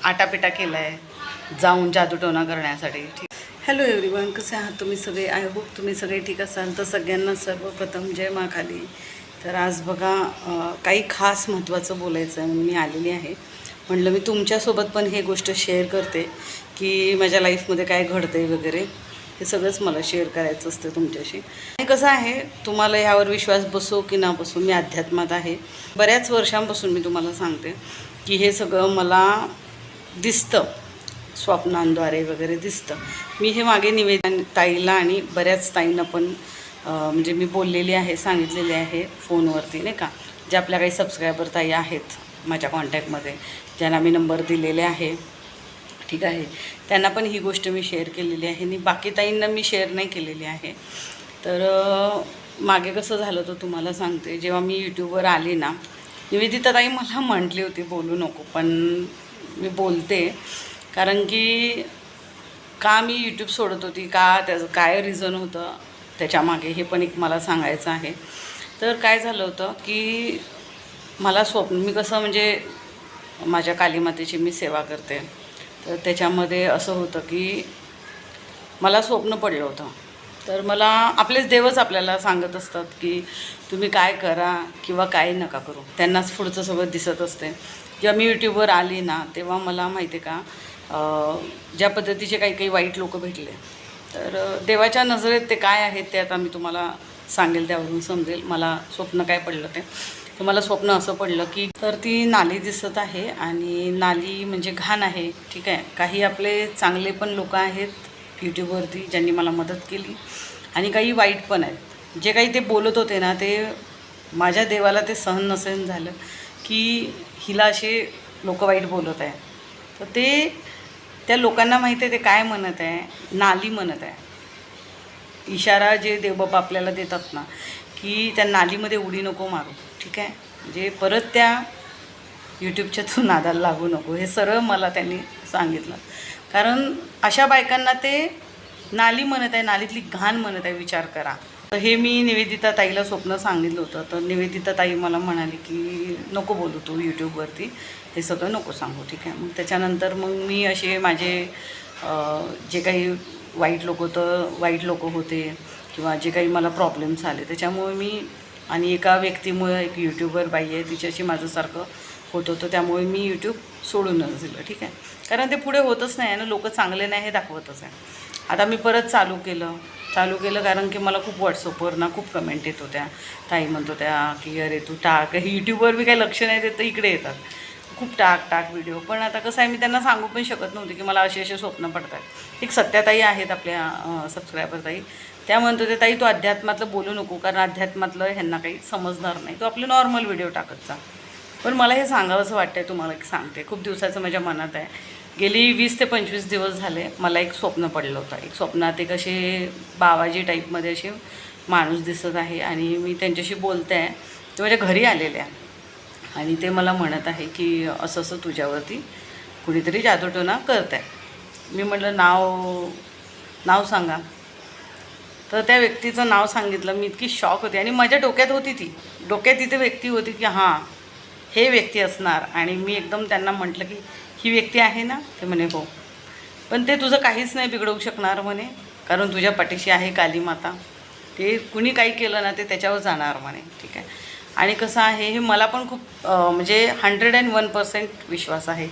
आटापिटा केला आहे जाऊन जादूटोना करण्यासाठी. ठीक. हॅलो एव्हरीवन, कसे आहात तुम्ही सगळे? आय होप तुम्ही सगळे ठीक असाल. तर सगळ्यांना सर्वप्रथम जय महाकाली. तर आज बघा काही खास महत्त्वाचं बोलायचं आहे म्हणून मी आलेली आहे. म्हटलं मी तुमच्यासोबत पण हे गोष्ट शेअर करते की माझ्या लाईफमध्ये काय घडतं आहे वगैरे, हे सगळंच मला शेअर करायचं असतं तुमच्याशी. आणि कसं आहे, तुम्हाला ह्यावर विश्वास बसो की ना बसो, मी अध्यात्मात आहे. बऱ्याच वर्षांपासून मी तुम्हाला सांगते की हे सगळं मला दिसतं, स्वप्नांद्वारे वगैरे दिसतं. मी हे मागे निवेदन ताईला आणि बऱ्याच ताईंना पण म्हणजे मी बोललेली आहे, सांगितलेले आहे फोनवरती, नाही का. जे आपल्या काही सबस्क्रायबर ताई आहेत माझ्या कॉन्टॅक्टमध्ये, ज्यांना मी नंबर दिलेले आहे, ठीक आहे, त्यांना पण ही गोष्ट मी शेअर केलेली आहे आणि बाकी ताईंना मी शेअर नाही केलेली आहे. तर मागे कसं झालं होतं तुम्हाला सांगते. जेव्हा मी यूट्यूबवर आली ना, निवेदिता ताई मला म्हटली होती बोलू नको, पण मी बोलते. कारण की का मी यूट्यूब सोडत होती, का त्याचं काय रिझन होतं त्याच्यामागे, हे पण एक मला सांगायचं आहे. तर काय झालं होतं की मला स्वप्न, मी कसं म्हणजे माझ्या कालीमातेची मी सेवा करते, तर त्याच्यामध्ये असं होतं की मला स्वप्न पडलं होतं. तर मला आपलेच देवच आपल्याला सांगत असतात की तुम्ही काय करा किंवा काय नका करू, त्यांनाच पुढचं सगळं दिसत असते. जेव्हा मी यूट्यूबवर आली ना, तेव्हा मला माहिती आहे का, ज्या पद्धतीचे काही काही वाईट लोक भेटले, तर देवाच्या नजरेत ते काय आहेत ते आता मी तुम्हाला सांगेल, त्यावरून समजेल मला स्वप्न काय पडलं ते. तर मला स्वप्न असं पडलं की तर ती नाली दिसत आहे आणि नाली म्हणजे घाण आहे, ठीक आहे. काही आपले चांगले पण लोक आहेत यूट्यूबवरती ज्यांनी मला मदत केली आणि काही वाईट पण आहेत. जे काही ते बोलत होते ना, ते माझ्या देवाला ते सहन नसेल झालं की हिला असे लोक वाईट बोलत आहे. तर ते त्या लोकांना माहिती आहे ते काय म्हणत आहे, नाली म्हणत आहे. इशारा जे देवबाबा आपल्याला देतात ना की त्या नालीमध्ये उडी नको मारू, ठीक आहे, म्हणजे परत त्या यूट्यूबच्या तू नादाला लागू नको, हे सरळ मला त्यांनी सांगितलं. कारण अशा बायकांना ते नाली म्हणत आहे, नालीतली घाण म्हणत आहे, विचार करा. तर हे मी निवेदिता ताईला स्वप्न सांगितलं होतं. तर निवेदिता ताई मला म्हणाली की नको बोलू तू यूट्यूबवरती, हे सगळं नको सांगू, ठीक आहे. मग त्याच्यानंतर मग मी असे माझे जे काही वाईट लोक होते किंवा जे काही मला प्रॉब्लेम्स आले, त्याच्यामुळे मी आणि एका व्यक्तीमुळे, एक यूट्यूबर बाई आहे, तिच्याशी माझं सारखं होत होतं, त्यामुळे मी यूट्यूब सोडूनच दिलं, ठीक आहे. कारण ते पुढे होतच नाही आणि लोक चांगले नाही हे दाखवतच आहे. आता मी परत चालू केलं कारण की मला खूप व्हॉट्सअपवर ना खूप कमेंट येत होत्या. ताई म्हणत होत्या की अरे तू टाक, यूट्यूबवर मी काही लक्ष नाही देत तर इकडे येतात, खूप टाक व्हिडिओ. पण आता कसं आहे, मी त्यांना सांगू पण शकत नव्हते की मला असे स्वप्न पडतात. एक सत्याताई आहेत आपल्या सबस्क्रायबर ताई, त्या म्हणत होते ताई तू अध्यात्मातलं बोलू नको, कारण अध्यात्मातलं ह्यांना काही समजणार नाही, तो आपले नॉर्मल व्हिडिओ टाकत जा. पण मला हे सांगावंसं वाटतं आहे, तुम्हाला एक सांगते, खूप दिवसाचं माझ्या मनात आहे. गेली 20 ते 25 दिवस झाले मला एक स्वप्न पडलं होतं. एक स्वप्नात एक असे बाबाजी टाईपमध्ये असे माणूस दिसत आहे आणि मी त्यांच्याशी बोलते आहे. ते माझ्या घरी आलेले आहे आणि ते मला म्हणत आहे की असं असं तुझ्यावरती कुणीतरी जादूटोना करत आहे. मी म्हटलं नाव सांगा. तर त्या व्यक्तीचं नाव सांगितलं. मी इतकी शॉक होते आणि माझ्या डोक्यात इथे व्यक्ती होती की हां हे व्यक्ती असणार. आणि मी एकदम त्यांना म्हटलं की ही व्यक्ती आहे ना? ते म्हणे हो. पण ते तुझं काहीच नाही बिघडवू शकणार म्हणे, कारण तुझ्या पाठीशी आहे काली माता. ते कुणी काही केलं ना ते त्याच्यावर जाणार म्हणे, ठीक आहे. आणि कसं आहे, हे मला पण खूप म्हणजे 101% विश्वास आहे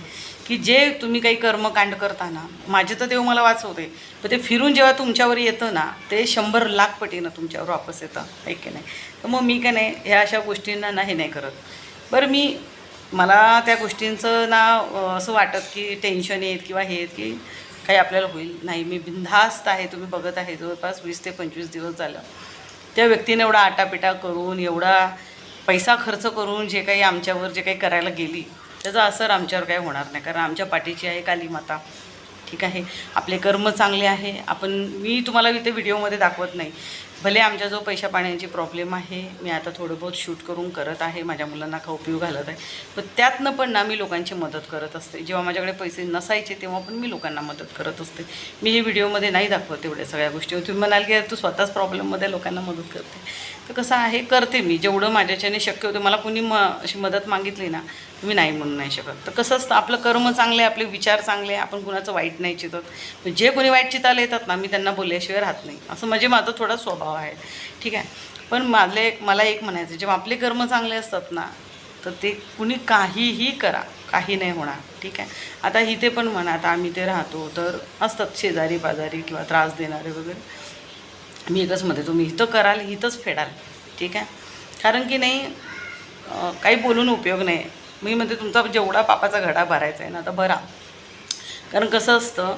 की जे तुम्ही काही कर्मकांड करता ना, माझे तर देव मला वाचवते, पण ते फिरून जेव्हा तुमच्यावर येतं ना, ते 100 लाख पटीनं तुमच्यावर वापस येतं, आहे की नाही. तर मग मी का नाही ह्या अशा गोष्टींना नाही नाही करत. बरं, मला त्या गोष्टींचं ना असं वाटत की टेन्शन येत किंवा हे की काही आपल्याला होईल, नाही. मी बिनधास्त आहे. तुम्ही बघत आहे जवळपास 20 ते 25 दिवस झालं त्या व्यक्तीने एवढा आटापिटा करून, एवढा पैसा खर्च करून जे काही आमच्यावर जे काही करायला गेली, त्याचा असर आमच्यावर काही होणार नाही, कारण आमच्या पाठीची आहे काली माता, ठीक आहे. आपले कर्म चांगले आहे. मी तुम्हाला इथे व्हिडिओमध्ये दाखवत नाही, भले आमच्या जो पैशा पाण्याची प्रॉब्लेम आहे, मी आता थोडं बहुत शूट करून करत आहे, माझ्या मुलांना खाऊ पिऊ घालत आहे, पण त्यातनं पण ना मी लोकांची मदत करत असते. जेव्हा माझ्याकडे पैसे नसायचे तेव्हा पण मी लोकांना मदत करत असते. मी हे व्हिडिओमध्ये नाही दाखवत एवढ्या सगळ्या गोष्टी. तुम्ही म्हणाल की तू स्वतःच प्रॉब्लेममध्ये लोकांना मदत करते, तर कसं आहे, करते मी जेवढं माझ्याच्याने शक्य होतं. मला कुणी अशी मदत मागितली ना, मी नाही म्हणून नाही शकत. तर कसं असतं, आपलं कर्म चांगले, आपले विचार चांगले, आपण कुणाचं वाईट नाही चितत. जे कोणी वाईट चिताला येतात ना, मी त्यांना बोलल्याशिवाय राहत नाही. असं म्हणजे माझा थोडा स्वभाव आहे, ठीक आहे. पण मला एक म्हणायचं, जेव्हा आपले कर्म चांगले असतात ना, तर ते कुणी काहीही करा, काही नाही होणार, ठीक आहे. आता इथे पण म्हणा, आता आम्ही ते राहतो तर असतात शेजारी पाजारी किंवा त्रास देणारे वगैरे. मी एकच म्हणते, तुम्ही इथं कराल इथंच फेडाल, ठीक आहे. कारण की नाही, काही बोलून उपयोग नाही. मी म्हणते तुमचा जेवढा पापाचा घडा भरायचा आहे ना, आता भरा. कारण कसं असतं,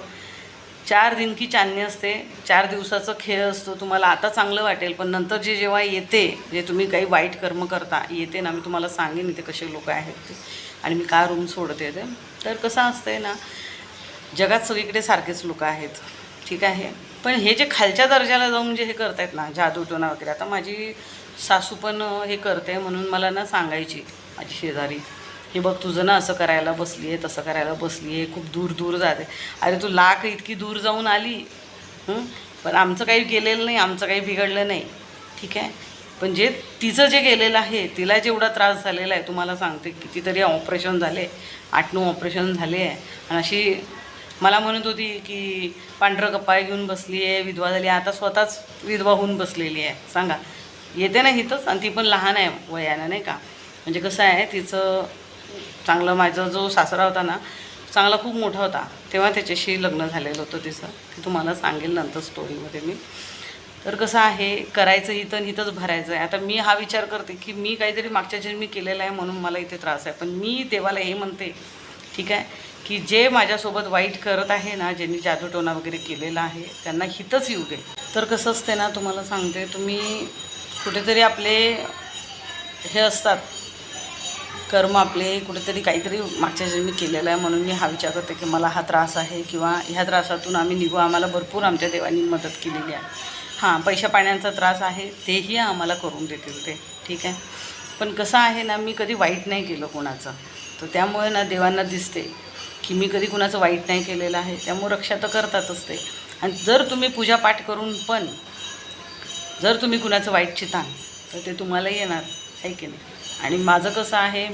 4 दिन की चांदणी असते, 4 दिवसाचा खेळ असतो. तुम्हाला आता चांगलं वाटेल, पण नंतर जेव्हा येते, जे तुम्ही काही वाईट कर्म करता येते ना, मी तुम्हाला सांगेन इथे कसे लोक आहेत ते, आणि मी का रूम सोडते ते. तर कसं असतंय ना, जगात सगळीकडे सारखेच लोक आहेत, ठीक आहे. पण हे जे खालच्या दर्जाला जाऊन जे हे करतायत ना, जादूटोना वगैरे, आता माझी सासू पण हे करते, म्हणून मला ना सांगायची माझी शेजारी, हे बघ तुझं ना असं करायला बसली आहे, तसं करायला बसली आहे, खूप दूर दूर जाते. अरे तू लाख इतकी दूर जाऊन आली, पण आमचं काही गेलेलं नाही, आमचं काही बिघडलं नाही, ठीक आहे. पण जे तिचं जे गेलेलं आहे, तिला जेवढा त्रास झालेला आहे, तुम्हाला सांगते, कितीतरी ऑपरेशन झाले, 8-9 ऑपरेशन झाले आहे. आणि अशी मला म्हणत होती की पांढरं कपाळ घेऊन बसली आहे, विधवा झाली. आता स्वतःच विधवा होऊन बसलेली आहे. सांगा, येते ना इथंच, आणि ती पण लहान आहे वयानं, नाही का. म्हणजे कसं आहे, तिचं चांगलं, माझा जो सासरा होता ना, चांगला खूप मोठा होता, तेव्हा त्याच्याशी लग्न झालेलं होतं तिचं. ते तुम्हाला सांगेल नंतर स्टोरीमध्ये मी. तर कसं आहे, करायचं इथं इथंच भरायचं आहे. आता मी हा विचार करते की मी काहीतरी मागच्या जन्मी केलेलं आहे म्हणून मला इथे त्रास आहे. पण मी देवाला हे म्हणते, ठीक आहे, की जे माझ्यासोबत वाईट करत आहे ना, ज्यांनी जादूटोना वगैरे केलेला आहे, त्यांना हितच येऊ दे. तर कसं असते ना, तुम्हाला सांगते, तुम्ही कुठेतरी आपले हे असतात कर्म, आपले कुठेतरी काहीतरी मागच्या जन्मी केलेलं आहे, म्हणून मी हा विचार करते की मला हा त्रास आहे, किंवा ह्या त्रासातून आम्ही निघू. आम्हाला भरपूर आमच्या देवांनी मदत केलेली आहे. हां, पैशा पाण्याचा त्रास आहे, तेही आम्हाला करून देतील ते, ठीक आहे. पण कसं आहे ना, मी कधी वाईट नाही केलं कोणाचं, तर त्यामुळे ना देवांना दिसते की मी कधी कुणाचं वाईट नाही केलेलं आहे, त्यामुळे रक्षा तर करतातच ते. आणि जर तुम्ही पूजापाठ करून पण जर तुम्ही कुणाचं वाईट चितान, तर ते तुम्हाला येणार आहे की नाही. आणि माझं कसं आहे,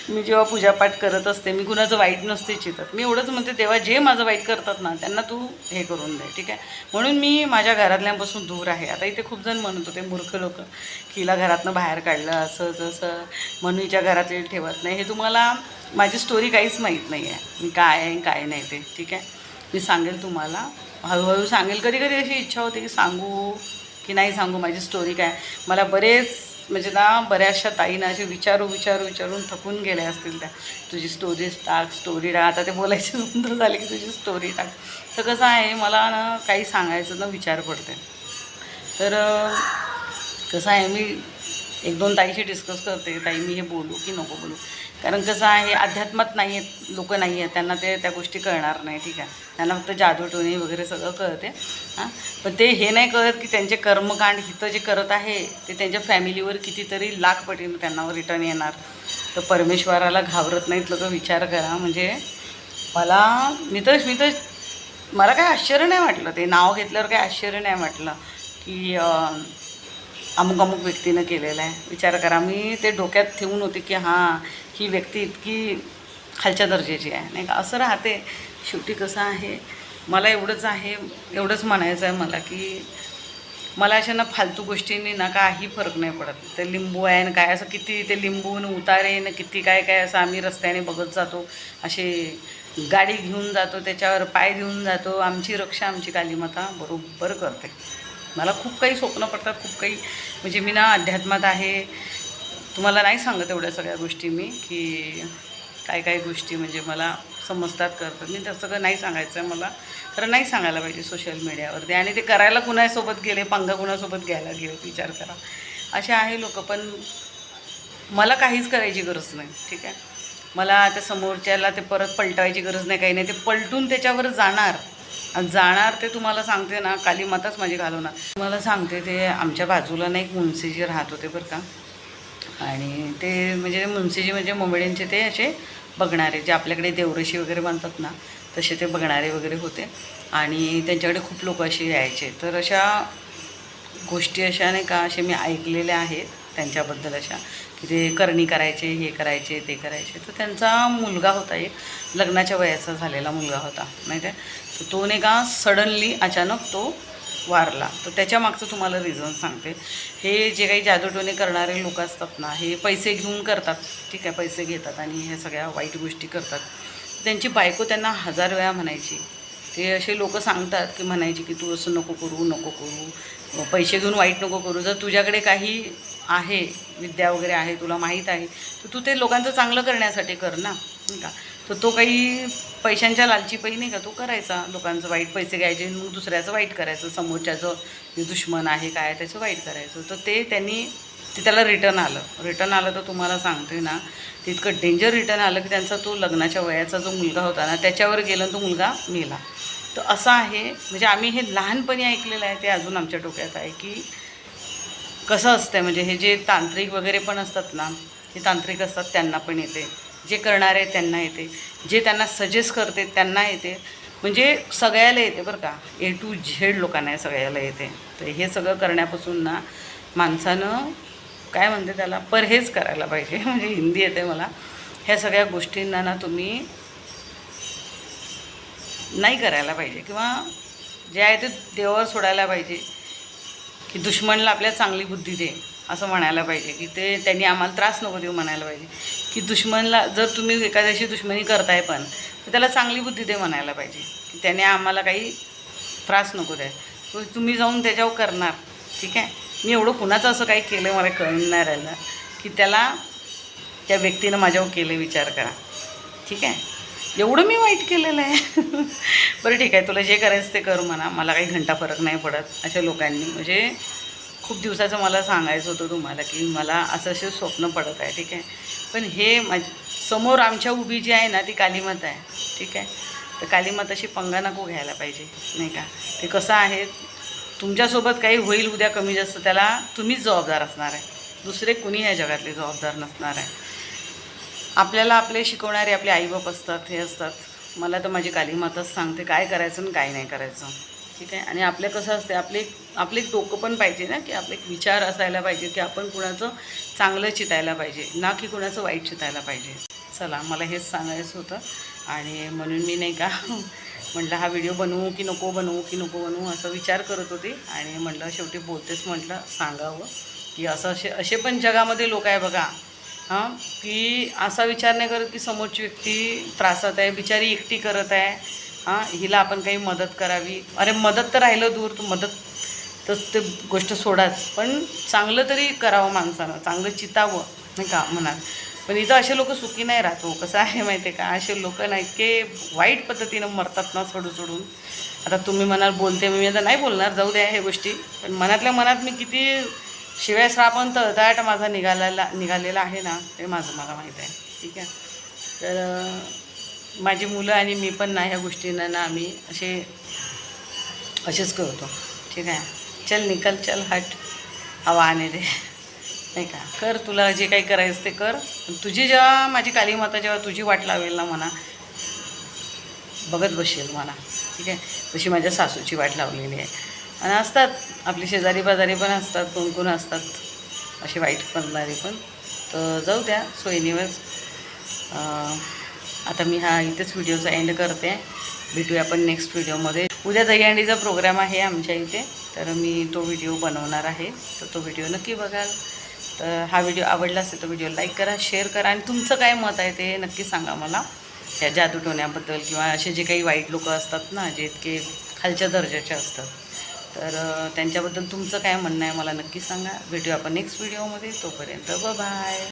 मी जेव्हा पूजापाठ करत असते, मी कुणाचं वाईट नसते चितत. मी एवढंच म्हणते, तेव्हा जे माझं वाईट करतात ना, त्यांना तू हे करून दे, ठीक आहे. म्हणून मी माझ्या घरातल्यांपासून दूर आहे. आता इथे खूप जण म्हणत होते, मूर्ख लोक, की हिला घरातनं बाहेर काढलं, असं तसं, म्हणून हिच्या घरातले ठेवत नाही. हे तुम्हाला माझी स्टोरी काहीच माहीत नाही आहे, मी काय आहे काय नाही ते, ठीक आहे. मी सांगेल तुम्हाला, हळूहळू सांगेल. कधी कधी अशी इच्छा होते की सांगू की नाही सांगू माझी स्टोरी काय. मला म्हणजे ना, बऱ्याचशा ताईंना असे विचारून थकून गेल्या असतील त्या, तुझी स्टोरी टाक. आता ते बोलायचे बंद झाले की तुझी स्टोरी टाक. तर कसं आहे, मला ना काही सांगायचं ना विचार पडते. तर कसं आहे, मी 1-2 ताईशी डिस्कस करते, ताई मी हे बोलू की नको बोलू. कारण कसं आहे, अध्यात्मात नाही आहेत लोक, नाही आहेत, त्यांना त्या गोष्टी कळणार नाही, ठीक आहे. त्यांना फक्त जादूटोणी वगैरे सगळं कळते, हां. पण ते हे नाही कळत की त्यांचे कर्मकांड हिथं जे करत आहे ते त्यांच्या फॅमिलीवर कितीतरी लाख पटीनं त्यांना रिटर्न येणार. तर परमेश्वराला घाबरत नाहीत लोक, विचार करा. म्हणजे मी तर मला काय आश्चर्य नाही वाटलं, ते नाव घेतल्यावर काय आश्चर्य नाही वाटलं की अमुक व्यक्तीनं केलेलं आहे. विचार करा, मी ते डोक्यात ठेवून होते की हां, ही व्यक्ती इतकी खालच्या दर्जाची आहे, नाही का. असं राहते शेवटी. कसं आहे, मला एवढंच म्हणायचं आहे मला, की मला अशा ना फालतू गोष्टींनी ना काही फरक नाही पडत. ते लिंबू आहे ना काय, असं किती ते लिंबून उतारे ना, किती काय काय असं आम्ही रस्त्याने बघत जातो. असे गाडी घेऊन जातो, त्याच्यावर पाय देऊन जातो. आमची रक्षा आमची कालीमाता बरोबर करते. मला खूप काही स्वप्न पडतात, खूप काही. म्हणजे मी ना अध्यात्मात आहे, तुम्हाला नाही सांगत एवढ्या सगळ्या गोष्टी मी, की काय गोष्टी म्हणजे मला समजतात, करतात. मी तसं सगळं नाही सांगायचं आहे मला, कारण नाही सांगायला पाहिजे सोशल मीडियावरती. आणि ते करायला कुणासोबत गेले, पंगा कुणासोबत घ्यायला गेले, विचार करा. असे आहे लोक. पण मला काहीच करायची गरज नाही, ठीक आहे. मला त्या समोरच्याला ते परत पलटवायची गरज नाही, काही नाही. ते पलटून त्याच्यावर जाणार, जाणार ते तुम्हाला सांगते ना, कालीमाताच माझी घालवणार. तुम्हाला सांगते ते आमच्या बाजूला ना एक मुन्सीजी राहत होते बरं का. आणि ते म्हणजे मुन्सीजी म्हणजे मुंबईचे ते असे बघणारे, जे आपल्याकडे देवऋषी वगैरे म्हणतात ना तसे ते बघणारे वगैरे होते. आणि त्यांच्याकडे खूप लोक असे यायचे. तर अशा गोष्टी अशा नाही का असे मी ऐकलेल्या आहेत त्यांच्याबद्दल, अशा की ते करणी करायचे, हे करायचे, ते करायचे. तर त्यांचा मुलगा होता, एक लग्नाच्या वयाचा झालेला मुलगा होता माहिती आहे. तर तो नाही का सडनली अचानक तो वारला. तर त्याच्या मागचं तुम्हाला रिझन सांगते. हे जे काही जादूटोणे करणारे लोक असतात ना, हे पैसे घेऊन करतात, ठीक आहे, पैसे घेतात आणि हे सगळ्या वाईट गोष्टी करतात. त्यांची बायको त्यांना 1000 वेळा म्हणायची. ते असे लोक सांगतात की म्हणायचे की तू असं नको करू, नको करू, पैसे घेऊन वाईट नको करू. जर तुझ्याकडे काही आहे, विद्या वगैरे आहे, तुला माहीत आहे, तर तू ते लोकांचं चांगलं करण्यासाठी कर ना, नाही का. तर तो काही पैशांच्या लालचीपायी नाही का तो करायचा, लोकांचं वाईट पैसे घ्यायचे, मग दुसऱ्याचं वाईट करायचं, समोरच्याचं जे दुश्मन आहे काय त्याचं वाईट करायचं. तर ते त्याला रिटर्न आलं तर तुम्हाला सांगते ना, तितकं डेंजर रिटर्न आलं की त्यांचा तो लग्नाच्या वयाचा जो मुलगा होता ना त्याच्यावर गेला, तो मुलगा मेला. तर असं आहे. म्हणजे आम्ही हे लहानपणी ऐकलेलं आहे, ते अजून आमच्या डोक्यात आहे की कसं असतं. म्हणजे हे जे तांत्रिक वगैरे पण असतात ना, हे तांत्रिक असतात त्यांना पण येते, जे करणारे त्यांना येते, जे त्यांना सजेस्ट करते त्यांना येते, म्हणजे सगळ्याला येते बरं का. A to Z लोकांना सगळ्याला येते. तर हे सगळं करण्यापासून ना माणसानं काय म्हणते त्याला परहेज करायला पाहिजे. म्हणजे हिंदी येते मला. ह्या सगळ्या गोष्टींना ना तुम्ही नाही करायला पाहिजे, किंवा जे आहे ते देवावर सोडायला पाहिजे, की दुश्मनला आपल्या चांगली बुद्धी दे असं म्हणायला पाहिजे, की त्यांनी आम्हाला त्रास नको देऊ म्हणायला पाहिजे, की दुश्मनला जर तुम्ही एखाद्याशी दुश्मनी करताय पण तर त्याला चांगली बुद्धी दे म्हणायला पाहिजे, की त्याने आम्हाला काही त्रास नको द्या. तुम्ही जाऊन त्याच्यावर करणार, ठीक आहे. मी एवढं कुणाचं असं काही केलं मला कळून नाही राहिलं की त्या व्यक्तीनं माझ्यावर केलं, विचार करा, ठीक आहे. एवढं मी वाईट केलेलं आहे. बरं ठीक आहे, तुला जे करायचं ते कर म्हणा, मला काही घंटा फरक नाही पडत. अशा लोकांनी म्हणजे खूप दिवसाचं मला सांगायचं होतं तुम्हाला की मला असं असे स्वप्न पडत आहे, ठीक आहे. पण हे समोर आमच्या उभी जी आहे ना ती कालीमाता आहे, ठीक आहे. तर कालीमाताशी पंगा नको घ्यायला पाहिजे, नाही का. ते कसं आहे, तुमच्यासोबत काही होईल उद्या कमी जास्त त्याला तुम्हीच जबाबदार असणार आहे, दुसरे कुणी ह्या जगातले जबाबदार नसणार आहे. आपल्याला आपले शिकवणारे आपले आईबाप असतात, हे असतात. मला तर माझी कालीमाताच सांगते काय करायचं आणि काय नाही करायचं, ठीक आहे. आणि आपलं कसं असते, आपले एक डोकं पण पाहिजे ना, की आपले एक विचार असायला पाहिजे की आपण कुणाचं चांगलं चितायला पाहिजे ना, की कुणाचं वाईट चितायला पाहिजे. चला, मला हेच सांगायचं होतं. आणि म्हणून मी नाही का म्हटलं हा व्हिडिओ बनवू की नको बनवू असं विचार करत होते. आणि म्हटलं शेवटी बोलतेच, म्हटलं सांगावं की असं असे पण जगामध्ये लोक आहे बघा, हां, की असा विचार नाही करत की समोरची व्यक्ती त्रासात आहे, बिचारी एकटी करत आहे, हां, हिला आपण काही मदत करावी. अरे मदत तर राहिलं दूर, तू मदत तर ते गोष्ट सोडाच, पण चांगलं तरी करावं माणसानं, चांगलं चितावं, नाही का म्हणाल. पण इथं असे लोक सुखी नाही राहतो. कसं आहे माहिती आहे का, असे लोक नाही की वाईट पद्धतीनं मरतात ना सोडून. आता तुम्ही म्हणाल बोलते, मी आता नाही बोलणार, जाऊ द्या हे गोष्टी. पण मनातल्या मनात मी किती शिवाय श्रापण तळतळाट माझा निघालेला आहे ना, ते मला माहीत आहे, ठीक आहे. तर माझी मुलं आणि मी पण ना ह्या गोष्टींना ना आम्ही असेच करतो, ठीक आहे. चल निकल, चल हट, हवा आने दे, नाही का. कर, तुला जे काही करायचं ते कर. तुझी जेव्हा माझी कालीमाता जेव्हा तुझी वाट लावेल ना म्हणा, बघत बसेल म्हणा, ठीक आहे. तशी माझ्या सासूची वाट लावलेली आहे. आणि असतात आपली शेजारी पाजारी पण असतात, कोण असतात असे वाईट करणारे पण. तर जाऊ द्या, सोयीनीवर. आता मी इथेच व्हिडिओचा एंड करते. भेटूया आपण नेक्स्ट व्हिडिओमध्ये. उद्या दहीहंडीचा प्रोग्राम आहे आमच्या इथे, तर मी तो व्हिडिओ बनवणार आहे, तर तो व्हिडिओ नक्की बघाल. तर हा व्हिडिओ आवडला असेल तर व्हिडिओ लाईक करा, शेअर करा, आणि तुमचं काय मत आहे ते नक्की सांगा मला त्या जादूटोण्याबद्दल, किंवा असे जे काही वाईट लोक असतात ना, जे इतके खालच्या दर्जाचे असतात, तर त्यांच्याबद्दल तुमचं काय म्हणणं आहे मला नक्की सांगा. भेटूया आपण नेक्स्ट व्हिडिओमध्ये. तोपर्यंत बाय.